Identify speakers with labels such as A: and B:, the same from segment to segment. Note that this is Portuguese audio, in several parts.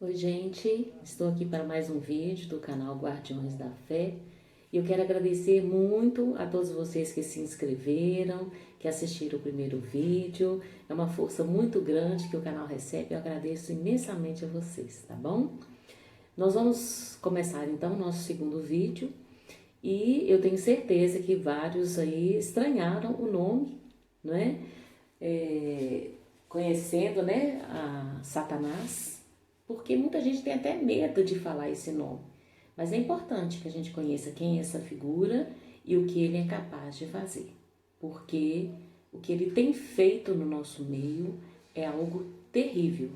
A: Oi, gente, estou aqui para mais um vídeo do canal Guardiões da Fé e eu quero agradecer muito a todos vocês que se inscreveram, que assistiram o primeiro vídeo. É uma força muito grande que o canal recebe, eu agradeço imensamente a vocês, tá bom? Nós vamos começar então o nosso segundo vídeo e eu tenho certeza que vários aí estranharam o nome, não é? Conhecendo, né, a Satanás, porque muita gente tem até medo de falar esse nome. Mas é importante que a gente conheça quem é essa figura e o que ele é capaz de fazer. Porque o que ele tem feito no nosso meio é algo terrível.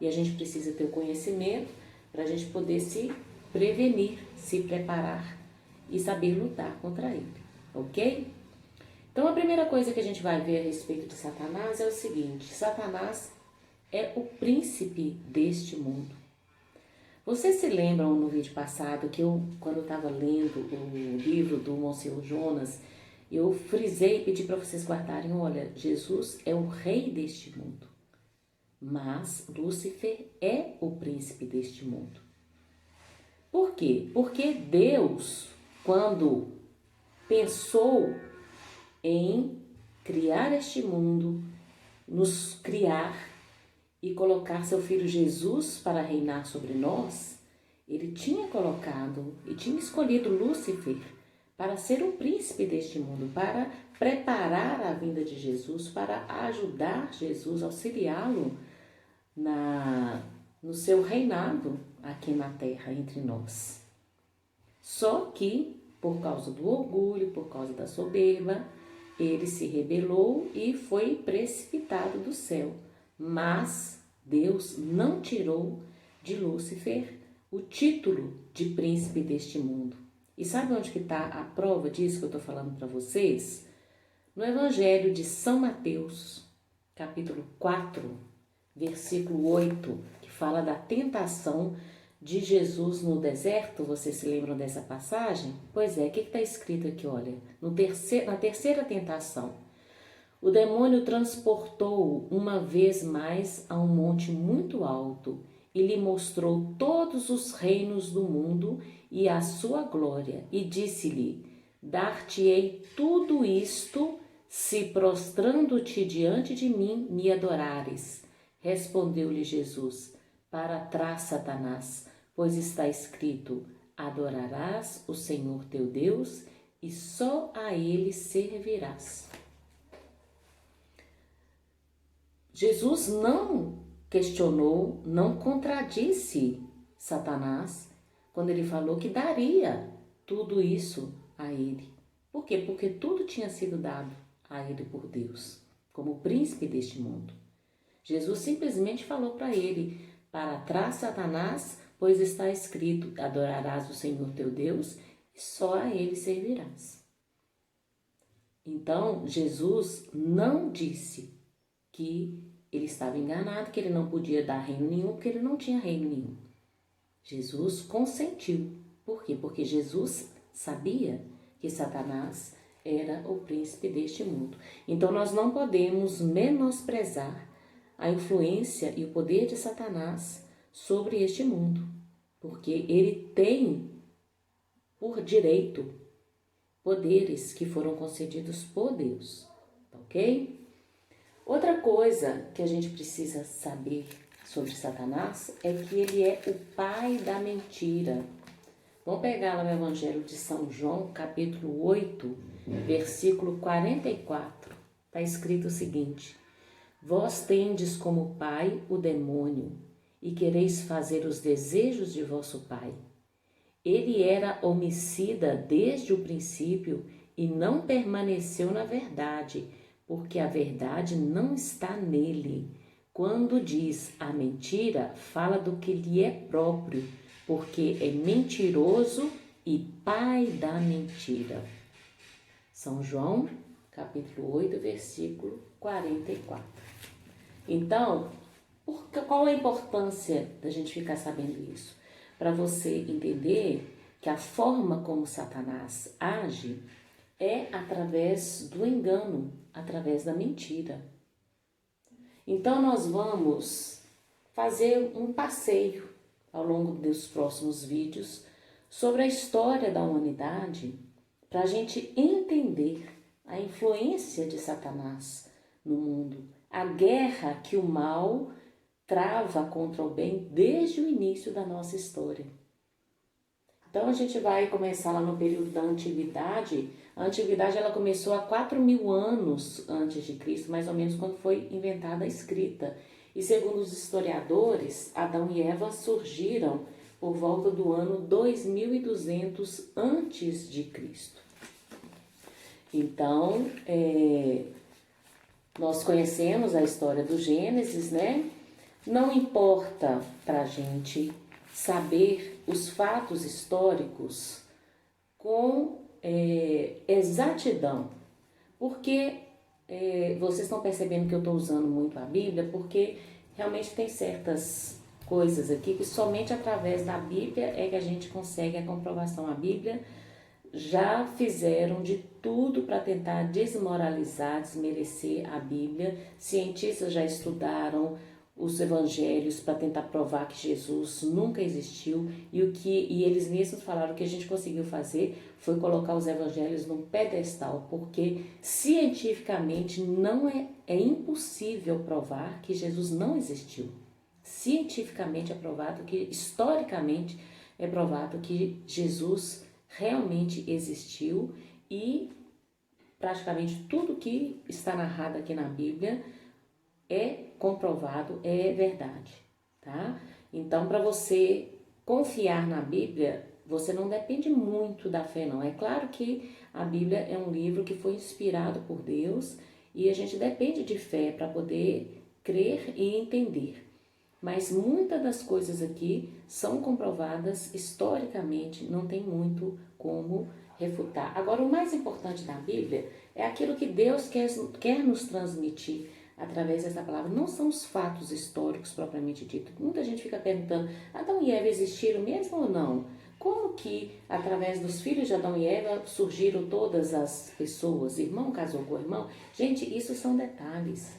A: E a gente precisa ter o conhecimento para a gente poder se prevenir, se preparar e saber lutar contra ele, ok? Então a primeira coisa que a gente vai ver a respeito de Satanás é o seguinte: Satanás é o príncipe deste mundo. Vocês se lembram no vídeo passado que quando eu estava lendo o livro do Monsenhor Jonas, eu frisei e pedi para vocês guardarem: olha, Jesus é o rei deste mundo, mas Lúcifer é o príncipe deste mundo. Por quê? Porque Deus, quando pensou em criar este mundo, nos criar e colocar seu filho Jesus para reinar sobre nós, ele tinha colocado e tinha escolhido Lúcifer para ser o príncipe deste mundo, para preparar a vinda de Jesus, para ajudar Jesus, auxiliá-lo no seu reinado aqui na terra entre nós. Só que, por causa do orgulho, por causa da soberba, ele se rebelou e foi precipitado do céu. Mas Deus não tirou de Lúcifer o título de príncipe deste mundo. E sabe onde que está a prova disso que eu estou falando para vocês? No Evangelho de São Mateus, capítulo 4, versículo 8, que fala da tentação de Jesus no deserto. Vocês se lembram dessa passagem? Pois é, o que está escrito aqui? Olha, na terceira tentação, o demônio transportou-o uma vez mais a um monte muito alto e lhe mostrou todos os reinos do mundo e a sua glória, e disse-lhe: dar-te-ei tudo isto, se prostrando-te diante de mim me adorares. Respondeu-lhe Jesus: para trás, Satanás, pois está escrito: adorarás o Senhor teu Deus e só a ele servirás. Jesus não questionou, não contradisse Satanás quando ele falou que daria tudo isso a ele. Por quê? Porque tudo tinha sido dado a ele por Deus, como príncipe deste mundo. Jesus simplesmente falou para ele: para trás, Satanás, pois está escrito: adorarás o Senhor teu Deus e só a ele servirás. Então, Jesus não disse que ele estava enganado, que ele não podia dar reino nenhum, porque ele não tinha reino nenhum. Jesus consentiu. Por quê? Porque Jesus sabia que Satanás era o príncipe deste mundo. Então, nós não podemos menosprezar a influência e o poder de Satanás sobre este mundo, porque ele tem por direito poderes que foram concedidos por Deus, ok? Outra coisa que a gente precisa saber sobre Satanás é que ele é o pai da mentira. Vamos pegar lá no Evangelho de São João, capítulo 8, versículo 44. Está escrito o seguinte: vós tendes como pai o demônio, e quereis fazer os desejos de vosso pai. Ele era homicida desde o princípio e não permaneceu na verdade, porque a verdade não está nele. Quando diz a mentira, fala do que lhe é próprio, porque é mentiroso e pai da mentira. São João, capítulo 8, versículo 44. Então, qual a importância da gente ficar sabendo isso? Para você entender que a forma como Satanás age é através do engano, através da mentira. Então nós vamos fazer um passeio ao longo dos próximos vídeos sobre a história da humanidade para a gente entender a influência de Satanás no mundo, a guerra que o mal trava contra o bem desde o início da nossa história. Então a gente vai começar lá no período da Antiguidade. A Antiguidade ela começou há 4.000 anos antes de Cristo, mais ou menos quando foi inventada a escrita. E segundo os historiadores, Adão e Eva surgiram por volta do ano 2200 antes de Cristo. Então, nós conhecemos a história do Gênesis, né? Não importa para a gente saber os fatos históricos com exatidão, porque vocês estão percebendo que eu estou usando muito a Bíblia, porque realmente tem certas coisas aqui que somente através da Bíblia é que a gente consegue a comprovação. A Bíblia já fizeram de tudo para tentar desmoralizar, desmerecer a Bíblia. Cientistas já estudaram os evangelhos para tentar provar que Jesus nunca existiu e eles mesmos falaram que a gente conseguiu fazer foi colocar os evangelhos num pedestal, porque cientificamente não é impossível provar que Jesus não existiu. Cientificamente é provado que, historicamente é provado que Jesus realmente existiu e praticamente tudo que está narrado aqui na Bíblia é comprovado, é verdade, tá? Então, para você confiar na Bíblia, você não depende muito da fé, não. É claro que a Bíblia é um livro que foi inspirado por Deus e a gente depende de fé para poder crer e entender. Mas muitas das coisas aqui são comprovadas historicamente, não tem muito como refutar. Agora, o mais importante da Bíblia é aquilo que Deus quer nos transmitir através dessa palavra. Não são os fatos históricos propriamente dito. Muita gente fica perguntando, Adão e Eva existiram mesmo ou não? Como que através dos filhos de Adão e Eva surgiram todas as pessoas? Irmão casou com irmão? Gente, isso são detalhes.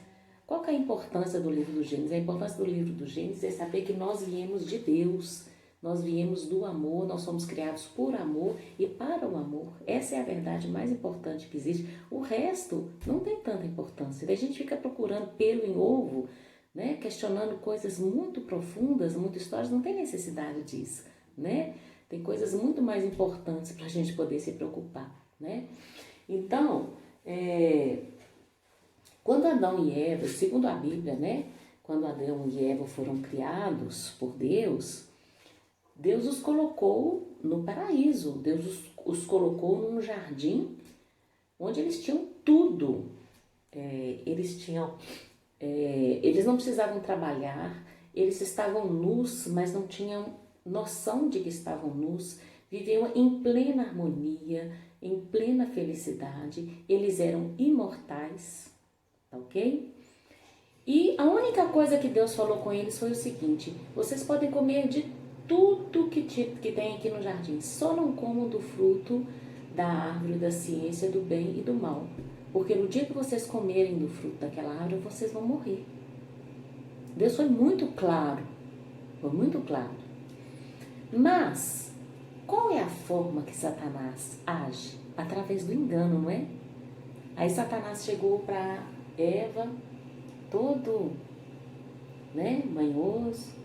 A: Qual que é a importância do livro do Gênesis? A importância do livro do Gênesis é saber que nós viemos de Deus, nós viemos do amor, nós somos criados por amor e para o amor. Essa é a verdade mais importante que existe. O resto não tem tanta importância. A gente fica procurando pelo em ovo, né? Questionando coisas muito profundas, muito históricas, não tem necessidade disso, né? Tem coisas muito mais importantes para a gente poder se preocupar, né? Então, quando Adão e Eva, segundo a Bíblia, né? Quando Adão e Eva foram criados por Deus, Deus os colocou no paraíso. Deus os colocou num jardim onde eles tinham tudo. Eles não precisavam trabalhar, eles estavam nus, mas não tinham noção de que estavam nus, viviam em plena harmonia, em plena felicidade, eles eram imortais. Ok? E a única coisa que Deus falou com eles foi o seguinte: vocês podem comer de tudo que tem aqui no jardim, só não comam do fruto da árvore da ciência do bem e do mal, porque no dia que vocês comerem do fruto daquela árvore, vocês vão morrer. Deus foi muito claro, foi muito claro. Mas qual é a forma que Satanás age? Através do engano, não é? Aí Satanás chegou para Eva, todo, né, manhoso.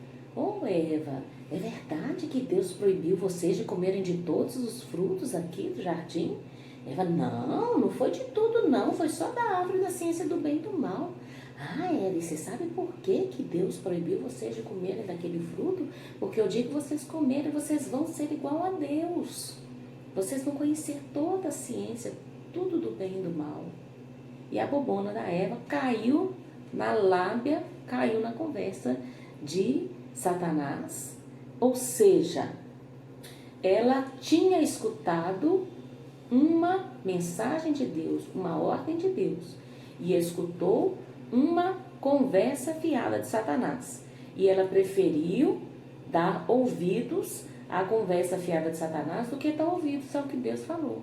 A: Eva, é verdade que Deus proibiu vocês de comerem de todos os frutos aqui do jardim? Eva, não foi de tudo não, foi só da árvore da ciência do bem e do mal. Eva, você sabe por que Deus proibiu vocês de comerem daquele fruto? Porque o dia que vocês comerem, vocês vão ser igual a Deus. Vocês vão conhecer toda a ciência, tudo do bem e do mal. E a bobona da Eva caiu na lábia, caiu na conversa de Satanás. Ou seja, ela tinha escutado uma mensagem de Deus, uma ordem de Deus, e escutou uma conversa fiada de Satanás. E ela preferiu dar ouvidos à conversa fiada de Satanás do que dar ouvidos ao que Deus falou.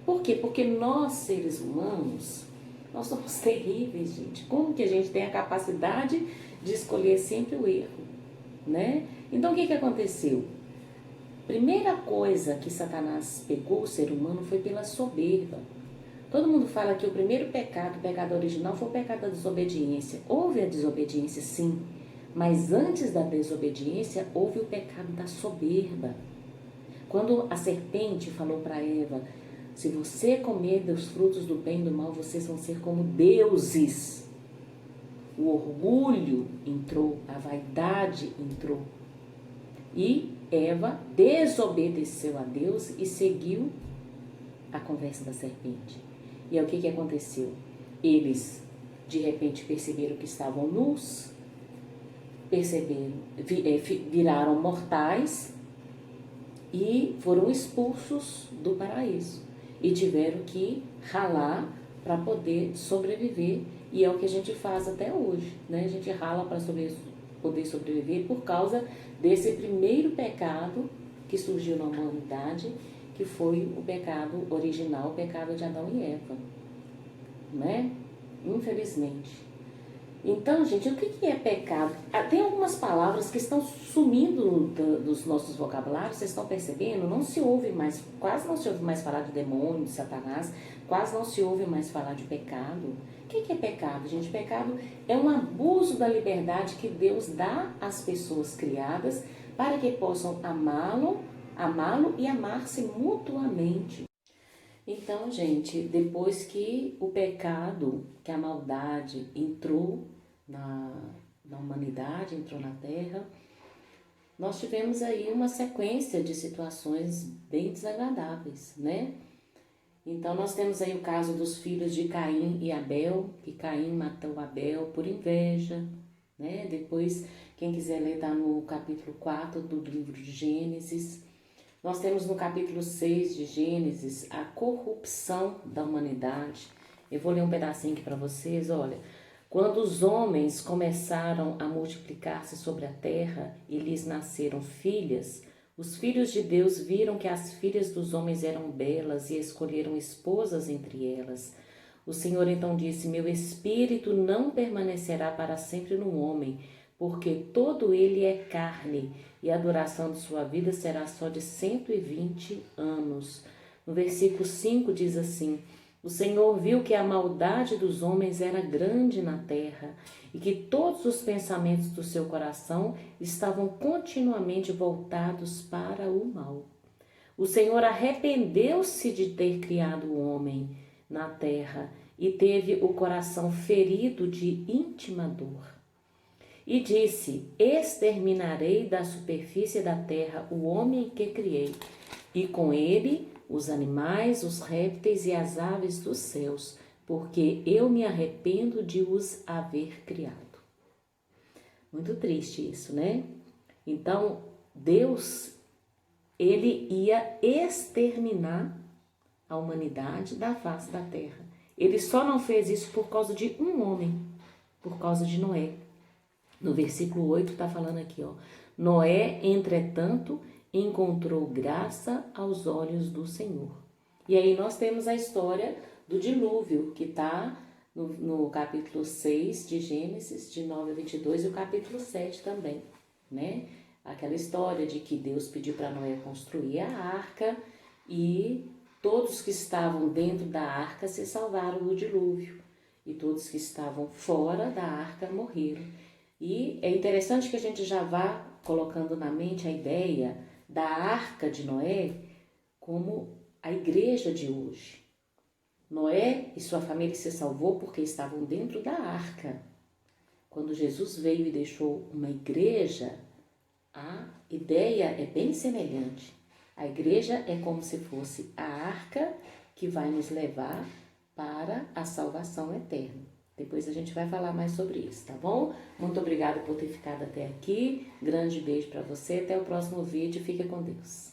A: Por quê? Porque nós, seres humanos, nós somos terríveis, gente. Como que a gente tem a capacidade de escolher sempre o erro, né? Então o que aconteceu? Primeira coisa que Satanás pegou o ser humano foi pela soberba. Todo mundo fala que o primeiro pecado, o pecado original, foi o pecado da desobediência. Houve a desobediência, sim, mas antes da desobediência houve o pecado da soberba. Quando a serpente falou para Eva, se você comer dos frutos do bem e do mal, vocês vão ser como deuses. O orgulho entrou, a vaidade entrou. E Eva desobedeceu a Deus e seguiu a conversa da serpente. E aí o que aconteceu? Eles, de repente, perceberam que estavam nus, viraram mortais e foram expulsos do paraíso. E tiveram que ralar para poder sobreviver. E é o que a gente faz até hoje, né? A gente rala para poder sobreviver por causa desse primeiro pecado que surgiu na humanidade, que foi o pecado original, o pecado de Adão e Eva, né? Infelizmente. Então, gente, o que é pecado? Tem algumas palavras que estão sumindo dos nossos vocabulários, vocês estão percebendo? Não se ouve mais, quase não se ouve mais falar de demônio, de Satanás, quase não se ouve mais falar de pecado. O que é pecado, gente? Pecado é um abuso da liberdade que Deus dá às pessoas criadas para que possam amá-lo e amar-se mutuamente. Então, gente, depois que o pecado, que a maldade entrou na humanidade, entrou na Terra, nós tivemos aí uma sequência de situações bem desagradáveis, né? Então, nós temos aí o caso dos filhos de Caim e Abel, que Caim matou Abel por inveja, né? Depois, quem quiser ler, está no capítulo 4 do livro de Gênesis. Nós temos no capítulo 6 de Gênesis a corrupção da humanidade. Eu vou ler um pedacinho aqui para vocês, olha. Quando os homens começaram a multiplicar-se sobre a terra e lhes nasceram filhas, os filhos de Deus viram que as filhas dos homens eram belas e escolheram esposas entre elas. O Senhor então disse, meu espírito não permanecerá para sempre no homem, porque todo ele é carne, e a duração de sua vida será só de 120 anos. No versículo 5 diz assim, o Senhor viu que a maldade dos homens era grande na terra, e que todos os pensamentos do seu coração estavam continuamente voltados para o mal. O Senhor arrependeu-se de ter criado o homem na terra, e teve o coração ferido de íntima dor. E disse, exterminarei da superfície da terra o homem que criei, e com ele os animais, os répteis e as aves dos céus, porque eu me arrependo de os haver criado. Muito triste isso, né? Então, Deus, ele ia exterminar a humanidade da face da terra. Ele só não fez isso por causa de um homem, por causa de Noé. No versículo 8 está falando aqui, ó. Noé, entretanto, encontrou graça aos olhos do Senhor. E aí nós temos a história do dilúvio, que está no capítulo 6 de Gênesis, de 9 a 22, e o capítulo 7 também, né? Aquela história de que Deus pediu para Noé construir a arca e todos que estavam dentro da arca se salvaram do dilúvio e todos que estavam fora da arca morreram. E é interessante que a gente já vá colocando na mente a ideia da arca de Noé como a igreja de hoje. Noé e sua família se salvou porque estavam dentro da arca. Quando Jesus veio e deixou uma igreja, a ideia é bem semelhante. A igreja é como se fosse a arca que vai nos levar para a salvação eterna. Depois a gente vai falar mais sobre isso, tá bom? Muito obrigada por ter ficado até aqui. Grande beijo para você. Até o próximo vídeo. Fica com Deus.